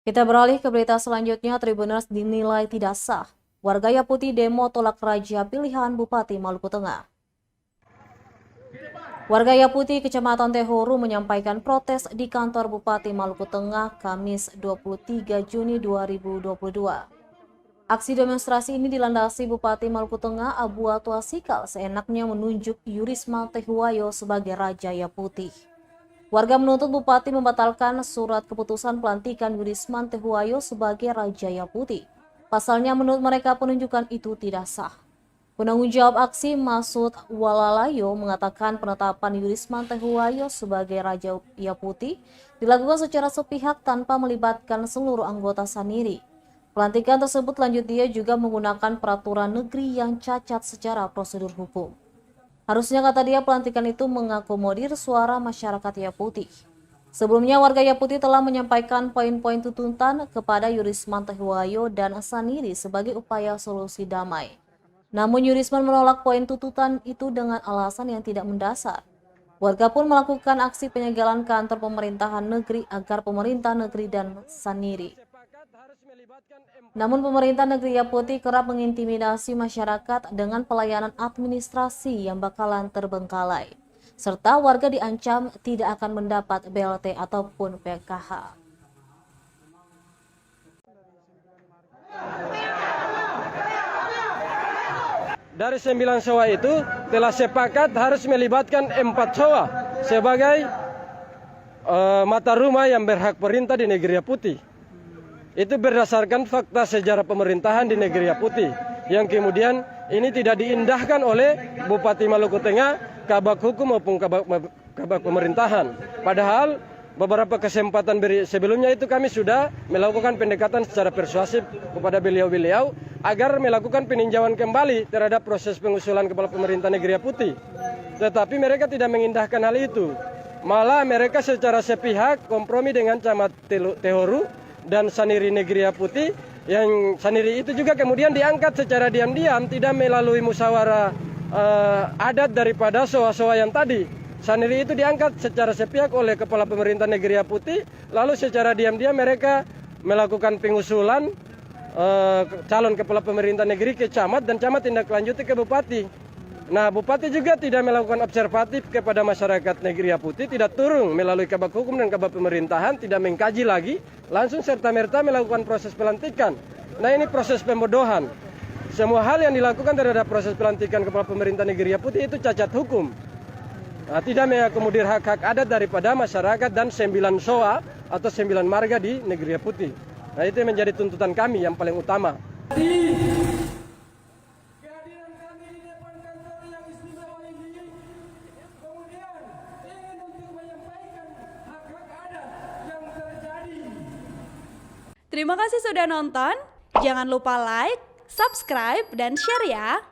Kita beralih ke berita selanjutnya. Tribuners dinilai tidak sah. Warga Yaputih demo tolak raja pilihan Bupati Maluku Tengah. Warga Yaputih, Kecamatan Tehoru menyampaikan protes di kantor Bupati Maluku Tengah Kamis 23 Juni 2022. Aksi demonstrasi ini dilandasi Bupati Maluku Tengah Abu Atwa Sikal seenaknya menunjuk Yurisma Tehuwayo sebagai Raja Yaputih. Warga menuntut Bupati membatalkan surat keputusan pelantikan Yurisma Tehuwayo sebagai Raja Yaputih. Pasalnya menurut mereka penunjukan itu tidak sah. Penanggung jawab aksi Masud Walalayo mengatakan penetapan Yurisma Tehuwayo sebagai Raja Yaputih dilakukan secara sepihak tanpa melibatkan seluruh anggota Saniri. Pelantikan tersebut lanjut dia juga menggunakan peraturan negeri yang cacat secara prosedur hukum. Harusnya, kata dia, pelantikan itu mengakomodir suara masyarakat Yaputih. Sebelumnya warga Yaputih telah menyampaikan poin-poin tuntutan kepada Yurisma Tehuwayo dan Saniri sebagai upaya solusi damai. Namun Yurisma menolak poin tuntutan itu dengan alasan yang tidak mendasar. Warga pun melakukan aksi penyegelan kantor pemerintahan negeri agar pemerintah negeri dan Saniri. Namun pemerintah negeri Yaputih kerap mengintimidasi masyarakat dengan pelayanan administrasi yang bakalan terbengkalai, serta warga diancam tidak akan mendapat BLT ataupun PKH. Dari 9 SOA itu telah sepakat harus melibatkan 4 SOA sebagai mata rumah yang berhak perintah di negeri Yaputih. Itu berdasarkan fakta sejarah pemerintahan di negeri Yaputih yang kemudian ini tidak diindahkan oleh Bupati Maluku Tengah, Kabak Hukum maupun Kabak Pemerintahan. Padahal beberapa kesempatan sebelumnya itu kami sudah melakukan pendekatan secara persuasif kepada beliau-beliau agar melakukan peninjauan kembali terhadap proses pengusulan kepala pemerintah negeri Yaputih. Tetapi mereka tidak mengindahkan hal itu. Malah mereka secara sepihak kompromi dengan Camat Tehoru dan Saniri negeri Yaputih, yang Saniri itu juga kemudian diangkat secara diam-diam tidak melalui musyawarah adat daripada SOA-SOA yang tadi. Saniri itu diangkat secara sepihak oleh kepala pemerintah negeri Yaputih, lalu secara diam-diam mereka melakukan pengusulan calon kepala pemerintah negeri ke camat dan camat tindak lanjuti ke bupati. Nah, bupati juga tidak melakukan observatif kepada masyarakat negeri Yaputih, tidak turun melalui Kabak Hukum dan Kabak Pemerintahan, tidak mengkaji lagi, langsung serta-merta melakukan proses pelantikan. Nah, ini proses pembodohan. Semua hal yang dilakukan terhadap proses pelantikan kepala pemerintah negeri Yaputih itu cacat hukum. Nah, tidak mengakomodir hak-hak adat daripada masyarakat dan 9 SOA atau 9 marga di negeri Yaputih. Nah, itu yang menjadi tuntutan kami yang paling utama. Terima kasih sudah nonton. Jangan lupa like, subscribe, dan share ya.